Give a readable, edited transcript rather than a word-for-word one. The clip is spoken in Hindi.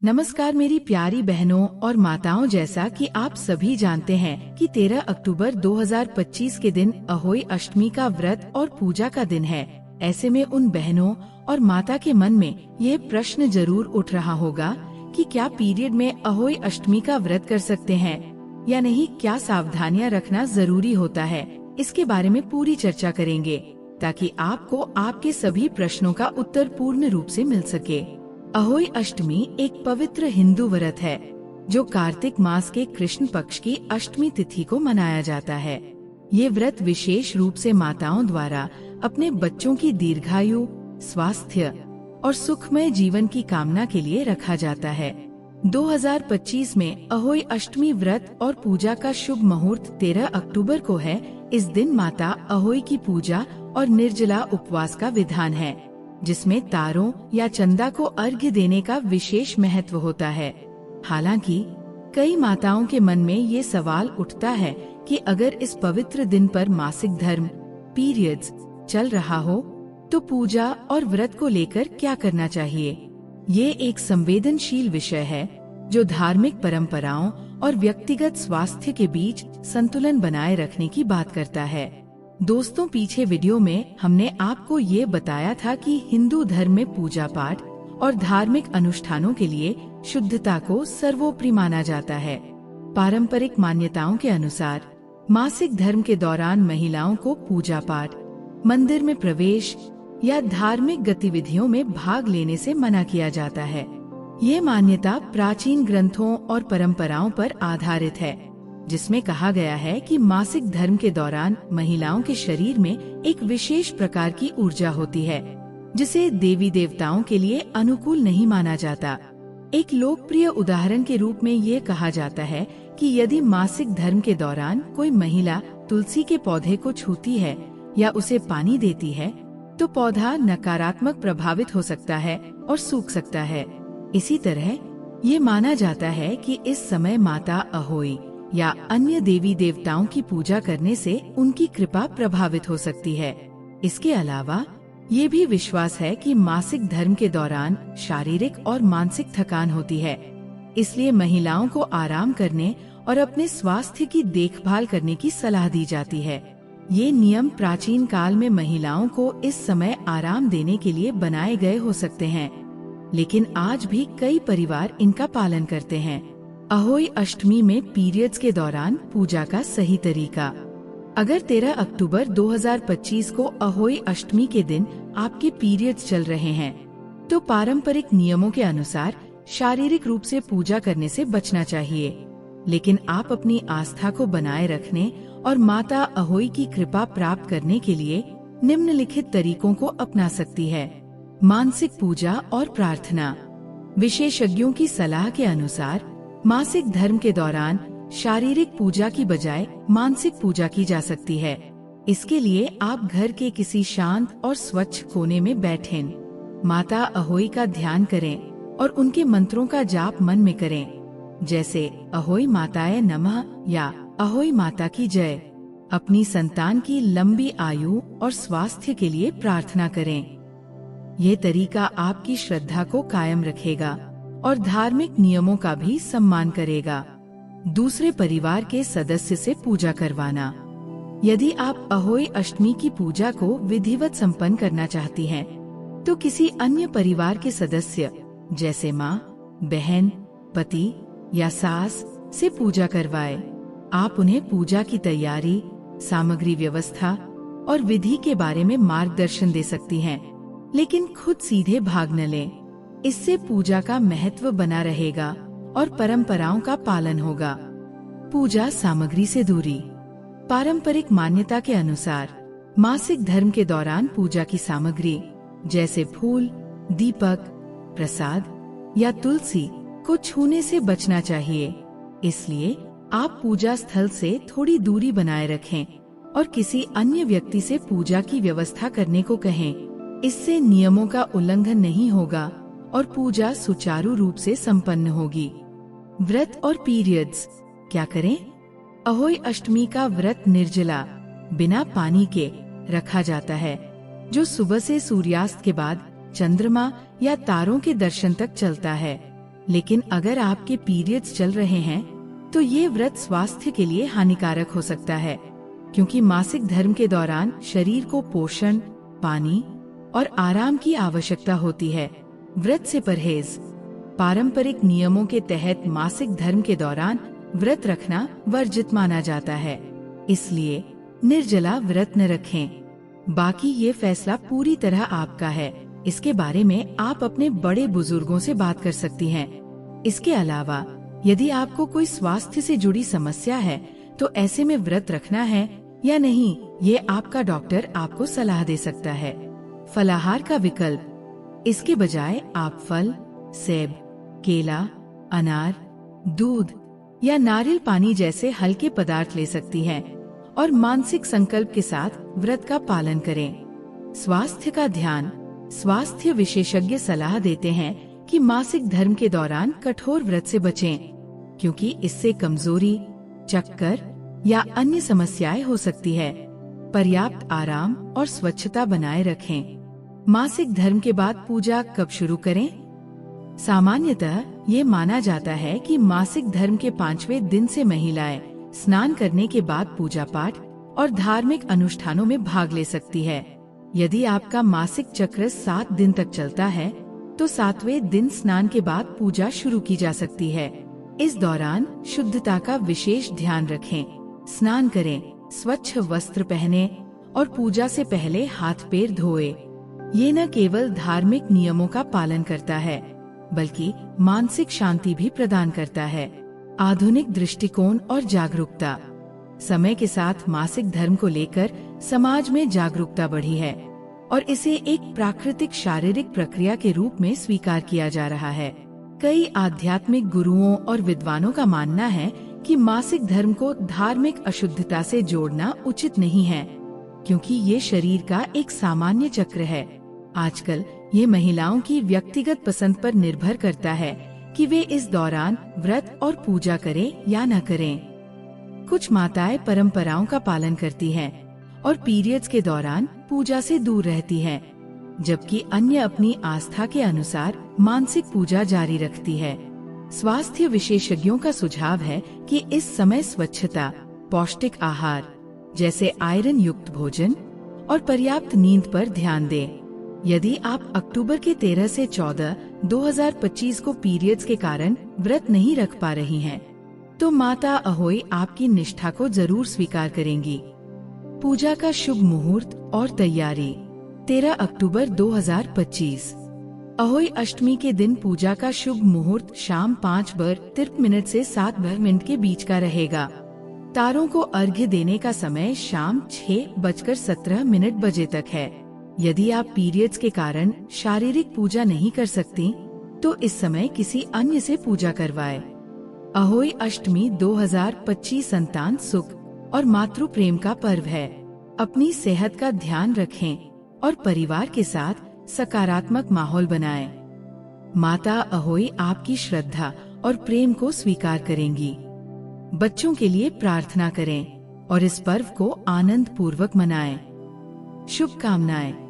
नमस्कार मेरी प्यारी बहनों और माताओं, जैसा कि आप सभी जानते हैं कि 13 अक्टूबर 2025 के दिन अहोई अष्टमी का व्रत और पूजा का दिन है। ऐसे में उन बहनों और माता के मन में ये प्रश्न जरूर उठ रहा होगा कि क्या पीरियड में अहोई अष्टमी का व्रत कर सकते हैं या नहीं, क्या सावधानियां रखना जरूरी होता है। इसके बारे में पूरी चर्चा करेंगे ताकि आपको आपके सभी प्रश्नों का उत्तर पूर्ण रूप से मिल सके। अहोई अष्टमी एक पवित्र हिंदू व्रत है जो कार्तिक मास के कृष्ण पक्ष की अष्टमी तिथि को मनाया जाता है। ये व्रत विशेष रूप से माताओं द्वारा अपने बच्चों की दीर्घायु, स्वास्थ्य और सुखमय जीवन की कामना के लिए रखा जाता है। 2025 में अहोई अष्टमी व्रत और पूजा का शुभ मुहूर्त 13 अक्टूबर को है। इस दिन माता अहोई की पूजा और निर्जला उपवास का विधान है, जिसमें तारों या चंदा को अर्घ्य देने का विशेष महत्व होता है। हालांकि कई माताओं के मन में ये सवाल उठता है कि अगर इस पवित्र दिन पर मासिक धर्म पीरियड्स चल रहा हो तो पूजा और व्रत को लेकर क्या करना चाहिए। ये एक संवेदनशील विषय है जो धार्मिक परंपराओं और व्यक्तिगत स्वास्थ्य के बीच संतुलन बनाए रखने की बात करता है। दोस्तों, पीछे वीडियो में हमने आपको ये बताया था कि हिंदू धर्म में पूजा पाठ और धार्मिक अनुष्ठानों के लिए शुद्धता को सर्वोपरि माना जाता है। पारंपरिक मान्यताओं के अनुसार मासिक धर्म के दौरान महिलाओं को पूजा पाठ, मंदिर में प्रवेश या धार्मिक गतिविधियों में भाग लेने से मना किया जाता है। ये मान्यता प्राचीन ग्रंथों और परंपराओं पर आधारित है, जिसमें कहा गया है कि मासिक धर्म के दौरान महिलाओं के शरीर में एक विशेष प्रकार की ऊर्जा होती है जिसे देवी देवताओं के लिए अनुकूल नहीं माना जाता। एक लोकप्रिय उदाहरण के रूप में ये कहा जाता है कि यदि मासिक धर्म के दौरान कोई महिला तुलसी के पौधे को छूती है या उसे पानी देती है तो पौधा नकारात्मक प्रभावित हो सकता है और सूख सकता है। इसी तरह ये माना जाता है कि इस समय माता अहोई या अन्य देवी देवताओं की पूजा करने से उनकी कृपा प्रभावित हो सकती है। इसके अलावा ये भी विश्वास है कि मासिक धर्म के दौरान शारीरिक और मानसिक थकान होती है, इसलिए महिलाओं को आराम करने और अपने स्वास्थ्य की देखभाल करने की सलाह दी जाती है। ये नियम प्राचीन काल में महिलाओं को इस समय आराम देने के लिए बनाए गए हो सकते हैं, लेकिन आज भी कई परिवार इनका पालन करते हैं। अहोई अष्टमी में पीरियड्स के दौरान पूजा का सही तरीका। अगर 13 अक्टूबर 2025 को अहोई अष्टमी के दिन आपके पीरियड्स चल रहे हैं तो पारंपरिक नियमों के अनुसार शारीरिक रूप से पूजा करने से बचना चाहिए, लेकिन आप अपनी आस्था को बनाए रखने और माता अहोई की कृपा प्राप्त करने के लिए निम्नलिखित तरीकों को अपना सकती है। मानसिक पूजा और प्रार्थना। विशेषज्ञों की सलाह के अनुसार मासिक धर्म के दौरान शारीरिक पूजा की बजाय मानसिक पूजा की जा सकती है। इसके लिए आप घर के किसी शांत और स्वच्छ कोने में बैठें, माता अहोई का ध्यान करें और उनके मंत्रों का जाप मन में करें, जैसे अहोई माताय नमः या अहोई माता की जय। अपनी संतान की लंबी आयु और स्वास्थ्य के लिए प्रार्थना करें। ये तरीका आपकी श्रद्धा को कायम रखेगा और धार्मिक नियमों का भी सम्मान करेगा। दूसरे परिवार के सदस्य से पूजा करवाना। यदि आप अहोई अष्टमी की पूजा को विधिवत संपन्न करना चाहती हैं, तो किसी अन्य परिवार के सदस्य जैसे माँ, बहन, पति या सास से पूजा करवाएं। आप उन्हें पूजा की तैयारी, सामग्री व्यवस्था और विधि के बारे में मार्गदर्शन दे सकती हैं, लेकिन खुद सीधे भाग न लें। इससे पूजा का महत्व बना रहेगा और परंपराओं का पालन होगा। पूजा सामग्री से दूरी। पारंपरिक मान्यता के अनुसार मासिक धर्म के दौरान पूजा की सामग्री जैसे फूल, दीपक, प्रसाद या तुलसी को छूने से बचना चाहिए। इसलिए आप पूजा स्थल से थोड़ी दूरी बनाए रखें और किसी अन्य व्यक्ति से पूजा की व्यवस्था करने को कहें। इससे नियमों का उल्लंघन नहीं होगा और पूजा सुचारू रूप से संपन्न होगी। व्रत और पीरियड्स। क्या करें? अहोई अष्टमी का व्रत निर्जला, बिना पानी के रखा जाता है, जो सुबह से सूर्यास्त के बाद चंद्रमा या तारों के दर्शन तक चलता है। लेकिन अगर आपके पीरियड्स चल रहे हैं तो ये व्रत स्वास्थ्य के लिए हानिकारक हो सकता है, क्योंकि मासिक धर्म के दौरान शरीर को पोषण, पानी और आराम की आवश्यकता होती है। व्रत से परहेज। पारंपरिक नियमों के तहत मासिक धर्म के दौरान व्रत रखना वर्जित माना जाता है, इसलिए निर्जला व्रत न रखें। बाकी ये फैसला पूरी तरह आपका है। इसके बारे में आप अपने बड़े बुजुर्गों से बात कर सकती हैं। इसके अलावा यदि आपको कोई स्वास्थ्य से जुड़ी समस्या है तो ऐसे में व्रत रखना है या नहीं, ये आपका डॉक्टर आपको सलाह दे सकता है। फलाहार का विकल्प। इसके बजाय आप फल, सेब, केला, अनार, दूध या नारियल पानी जैसे हल्के पदार्थ ले सकती हैं और मानसिक संकल्प के साथ व्रत का पालन करें। स्वास्थ्य का ध्यान। स्वास्थ्य विशेषज्ञ सलाह देते हैं कि मासिक धर्म के दौरान कठोर व्रत से बचें, क्योंकि इससे कमजोरी, चक्कर या अन्य समस्याएं हो सकती है। पर्याप्त आराम और स्वच्छता बनाए रखें। मासिक धर्म के बाद पूजा कब शुरू करें? सामान्यतः ये माना जाता है कि मासिक धर्म के 5वें दिन से महिलाएं स्नान करने के बाद पूजा पाठ और धार्मिक अनुष्ठानों में भाग ले सकती है। यदि आपका मासिक चक्र 7 दिन तक चलता है तो 7वें दिन स्नान के बाद पूजा शुरू की जा सकती है। इस दौरान शुद्धता का विशेष ध्यान रखें। स्नान करें, स्वच्छ वस्त्र पहने और पूजा से पहले हाथ पैर धोए। ये न केवल धार्मिक नियमों का पालन करता है, बल्कि मानसिक शांति भी प्रदान करता है। आधुनिक दृष्टिकोण और जागरूकता। समय के साथ मासिक धर्म को लेकर समाज में जागरूकता बढ़ी है और इसे एक प्राकृतिक शारीरिक प्रक्रिया के रूप में स्वीकार किया जा रहा है। कई आध्यात्मिक गुरुओं और विद्वानों का मानना है कि मासिक धर्म को धार्मिक अशुद्धता से जोड़ना उचित नहीं है, क्योंकि ये शरीर का एक सामान्य चक्र है। आजकल ये महिलाओं की व्यक्तिगत पसंद पर निर्भर करता है कि वे इस दौरान व्रत और पूजा करें या न करें। कुछ माताएं परंपराओं का पालन करती हैं और पीरियड्स के दौरान पूजा से दूर रहती हैं, जबकि अन्य अपनी आस्था के अनुसार मानसिक पूजा जारी रखती है। स्वास्थ्य विशेषज्ञों का सुझाव है कि इस समय स्वच्छता, पौष्टिक आहार जैसे आयरन युक्त भोजन और पर्याप्त नींद पर ध्यान दें। यदि आप अक्टूबर के 13 से 14, 2025 को पीरियड्स के कारण व्रत नहीं रख पा रही हैं, तो माता अहोई आपकी निष्ठा को जरूर स्वीकार करेंगी। पूजा का शुभ मुहूर्त और तैयारी। 13 अक्टूबर 2025 अहोई अष्टमी के दिन पूजा का शुभ मुहूर्त शाम 5:53 से 7 के बीच का रहेगा। तारों को अर्घ्य देने का समय शाम 6:17 बजे तक है। यदि आप पीरियड्स के कारण शारीरिक पूजा नहीं कर सकती, तो इस समय किसी अन्य से पूजा करवाएं। अहोई अष्टमी 2025 संतान सुख और मातृ प्रेम का पर्व है। अपनी सेहत का ध्यान रखें और परिवार के साथ सकारात्मक माहौल बनाएं। माता अहोई आपकी श्रद्धा और प्रेम को स्वीकार करेंगी। बच्चों के लिए प्रार्थना करें और इस पर्व को आनंद पूर्वक मनाएं। शुभकामनाएं।